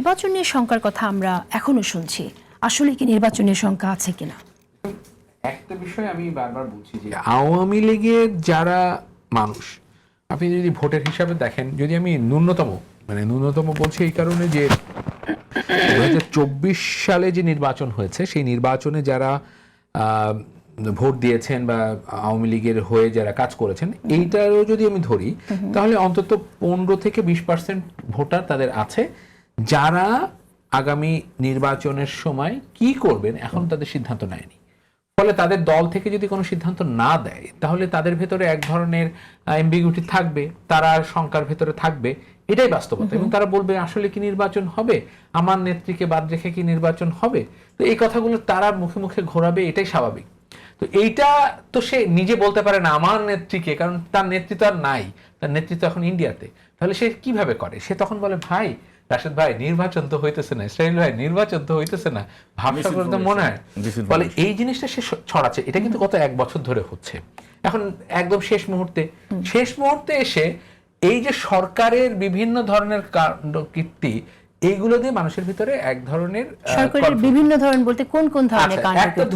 নির্বাচন নিয়ে শঙ্কার কথা আমরা এখনো শুনছি, আসলে কি নির্বাচনের শঙ্কা আছে কিনা? একটা বিষয় আমি বারবার বলছি যে আওয়ামী লীগের যারা মানুষ, আপনি যদি ভোটের হিসাবে দেখেন, যদি আমি ন্যূনতম বলছি এই কারণে যে 2024 সালে যে নির্বাচন হয়েছে সেই নির্বাচনে যারা ভোট দিয়েছেন বা আওয়ামী লীগের হয়ে যারা কাজ করেছেন, এইটারও যদি আমি ধরি তাহলে অন্তত 15 থেকে 20% ভোটার তাদের আছে যারা আগামী নির্বাচনের সময় কি করবেন এখন তাদের সিদ্ধান্ত নেয়নি। ফলে তাদের দল থেকে যদি কোনো সিদ্ধান্ত না দেয় তাহলে তাদের ভেতরে এক ধরনের অ্যাম্বিগুইটি থাকবে, তারা শঙ্কার ভেতরে থাকবে, এটাই বাস্তবতা। এবং তারা বলবে আসলে কি নির্বাচন হবে, আমার নেত্রীকে বাদ রেখে কি নির্বাচন হবে, তো এই কথাগুলো তারা মুখে মুখে ঘোরাবে, এটাই স্বাভাবিক। তো এইটা তো সে নিজে বলতে পারে না আমার নেত্রীকে, কারণ তার নেতৃত্ব আর নাই, তার নেতৃত্ব এখন ইন্ডিয়াতে। তাহলে সে কিভাবে করে? সে তখন বলে ভাই রাশেদ ভাই নির্বাচন তো হইতেছে না, ইসরাইল ভাই নির্বাচন তো হইতেছে না, ভাবসা করে তো মনে হয়। ফলে এই জিনিসটা সে ছড়াচ্ছে, এটা কিন্তু গত 1 বছর ধরে হচ্ছে। এখন একদম শেষ মুহূর্তে এসে এই যে সরকারের বিভিন্ন ধরনের কাণ্ডকীর্তি, এইগুলো দিয়ে মানুষের ভিতরে এক ধরনের সরকারের বিভিন্ন ধরন বলতে কোন কোন ধরনের কাণ্ডকীর্তি?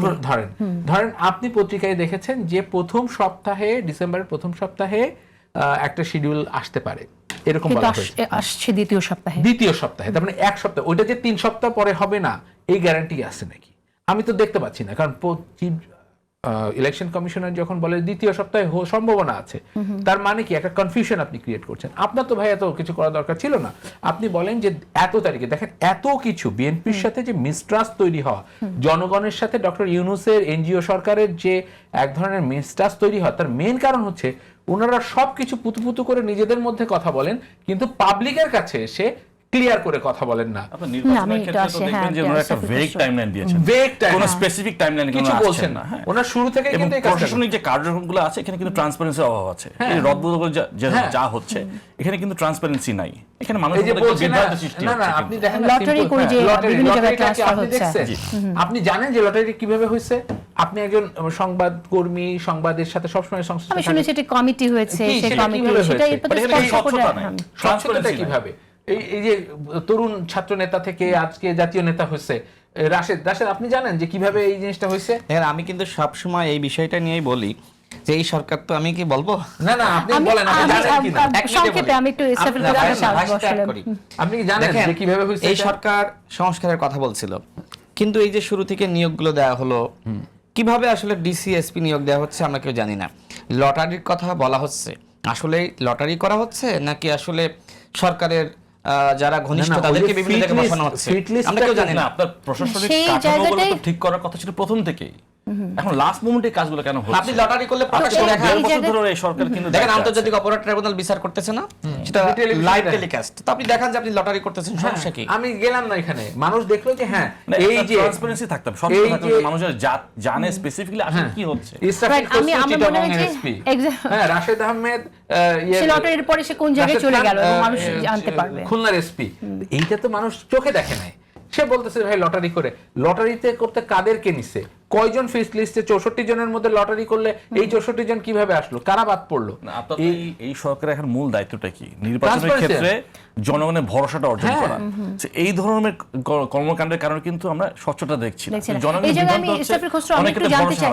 ধরেন আপনি পত্রিকায় দেখেছেন যে ডিসেম্বরের প্রথম সপ্তাহে একটা শিডিউল আসতে পারে, এরকম বলা হয়েছে। আসছে দ্বিতীয় সপ্তাহে, তার মানে 1 সপ্তাহ, ওইটা যে 3 সপ্তাহ পরে হবে না এই গ্যারান্টি আছে নাকি? আমি তো দেখতে পাচ্ছি না। কারণ ইলেকশন কমিশনার যখন বলে দ্বিতীয় সপ্তাহে সম্ভাবনা আছে, তার মানে কি একটা কনফিউশন আপনি ক্রিয়েট করছেন। আপনার তো ভাই এত কিছু করা দরকার ছিল না। আপনি বলেন যে এত তারিখে, দেখেন এত কিছু বিএনপির সাথে যে মিসট্রাস্ট তৈরি হওয়া, জনগণের সাথে ডক্টর ইউনূসের এনজিও সরকারের যে এক ধরনের মিসট্রাস্ট তৈরি হওয়া, তার মেইন কারণ হচ্ছে ওনারা সবকিছু পুতু করে নিজেদের মধ্যে কথা বলেন, কিন্তু পাবলিকের কাছে এসে ক্লিয়ার করে কথা বলেন না। নির্বাচনের ক্ষেত্রে তো দেখবেন যে ওনারা একটা ভেগ টাইমলাইন দিয়েছেন, কোনো স্পেসিফিক টাইমলাইন কিছু বলছেন না। ওনারা শুরু থেকে কিন্তু এই প্রশাসনিক যে কার্যক্রমগুলো আছে এখানে কিন্তু ট্রান্সপারেন্সির অভাব আছে। এই রদবদল যা হচ্ছে এখানে কিন্তু ট্রান্সপারেন্সি নাই। এখানে মানুষের মধ্যে একটা বিভ্রান্তি সৃষ্টি হচ্ছে। না, আপনি দেখেন লটারি করে যে বিভিন্ন জায়গায় ট্রান্সফার হচ্ছে, আপনি জানেন যে লটারি কিভাবে হয়েছে? আপনি একজন সংবাদকর্মী, সংবাদের সাথে সবসময় সংশ্লিষ্ট, আমি শুনেছি একটা কমিটি হয়েছে, সেই কমিটি সেটা স্বচ্ছতা কিভাবে? এই যে তরুণ ছাত্র নেতা থেকে আজকে জাতীয় নেতা হয়েছে রাশেদ, আপনি জানেন যে কিভাবে এই জিনিসটা হয়েছে? আমি কিন্তু সবসময় এই বিষয়টা নিয়েই বলি যে এই সরকার তো, আমি কি বলবো? না আপনি বলেন, আপনি জানেন কিনা সংক্ষেপে আমি একটু ইসরাফিল করি। আপনি কি জানেন যে কিভাবে হয়েছে? এই সরকার সংস্কারের কথা বলছিল, কিন্তু এই যে শুরু থেকে নিয়োগগুলো দেওয়া হলো, কিভাবে আসলে ডিসি এসপি নিয়োগ দেওয়া হচ্ছে আমরা কেউ জানি না। লটারির কথা বলা হচ্ছে, আসলে লটারি করা হচ্ছে নাকি আসলে সরকারের যারা ঘনিষ্ঠ তাদেরকে বিভিন্ন জায়গায় বসানো হচ্ছে আমরা কেউ জানি না। আপনার প্রশাসনিক কাঠামোগুলো তো ঠিক করার কথা ছিল প্রথম থেকেই, এখন লাস্ট মোমেন্টে কাজগুলো কেন হচ্ছে? আপনি লটারি করলে সরকার কিন্তু দেখেন আন্তর্জাতিক অপরাধ ট্রাইব্যুনাল বিচার করতেছে না, সেটা লাইভ টেলিকাস্ট, তো আপনি দেখেন যে আপনি লটারি করতেছেন, সমস্যা কি? আমি গেলাম না এখানে, মানুষ দেখলো যে হ্যাঁ এই যে ট্রান্সপারেন্সি থাকতে হবে, সবকিছু থাকতে হবে, মানুষ জানে স্পেসিফিক্যালি আসলে কি হচ্ছে। আমি মনে হয় যে রাশেদ আহমেদ লটারির পরে সে কোন জায়গায় চলে গেল মানুষ জানতে পারবে। খুলনার এসপি, এইটা তো মানুষ চোখে দেখে নাই। সে বলতেছে ভাই লটারি করে, লটারিতে করতে কাদেরকে নিছে, কয়জন ফিক্সড লিস্টে 64 জনের মধ্যে লটারি করলে এই 64 জন কিভাবে আসলো, কারা বাদ পড়লো? এই সরকারের এখন মূল দায়িত্বটা কি? নির্বাচনের ক্ষেত্রে জনগণের ভরসাটা অর্জন করা। এই ধরনের কর্মকাণ্ডের কারণে কিন্তু আমরা স্বচ্ছতা দেখছি না। এই জায়গায় আমি ইসরাফিল খসরু আমি একটু জানতে চাই,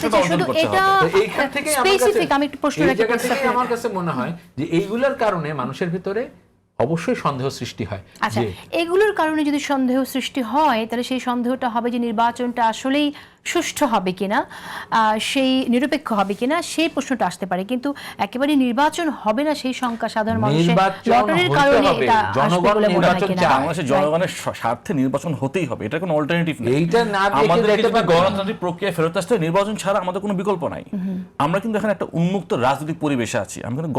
শুধু এটা এইখান থেকে স্পেসিফিক আমি একটু প্রশ্ন রাখতে চাই। আমার কাছে মনে হয় যে এইগুলোর কারণে মানুষের ভিতরে অবশ্যই সন্দেহ সৃষ্টি হয়। আচ্ছা, এগুলোর কারণে যদি সন্দেহ সৃষ্টি হয় তাহলে সেই সন্দেহটা হবে যে নির্বাচনটা আসলেই সুষ্ঠু হবে কিনা, সেই নিরপেক্ষ হবে কিনা, সেই প্রশ্নটা আসতে পারে। কিন্তু একেবারে নির্বাচন হবে না সেই শঙ্কা সাধারণ মানুষের লটারির কারণে এটা আসবে বলে মনে হয় কিনা? বাংলাদেশের জনগণের স্বার্থে নির্বাচন হতেই হবে, এটা কোনো অল্টারনেটিভ নেই। আমাদের গণতান্ত্রিক প্রক্রিয়া ফেরত আসতে নির্বাচন ছাড়া আমাদের কোনো বিকল্প নাই। আমরা কিন্তু এখানে একটা উন্মুক্ত রাজনৈতিক পরিবেশে আছি। আমরা কিন্তু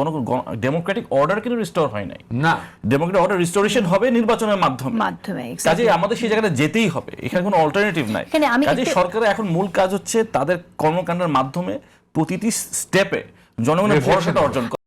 ডেমোক্রেটিক অর্ডার কিন্তু রিস্টোর হয় নাই। না, ডেমোক্রেটিক অর্ডার রিস্টোরেশন হবে নির্বাচনের মাধ্যমে। কাজেই আমাদের সেই জায়গাটা যেতেই হবে, এখানে কোনো অল্টারনেটিভ নাই। কাজেই সরকারের এখন মূল কাজ হচ্ছে তাদের কর্মকাণ্ডের মাধ্যমে প্রতিটি স্টেপে জনগণের ভরসাটা অর্জন করা।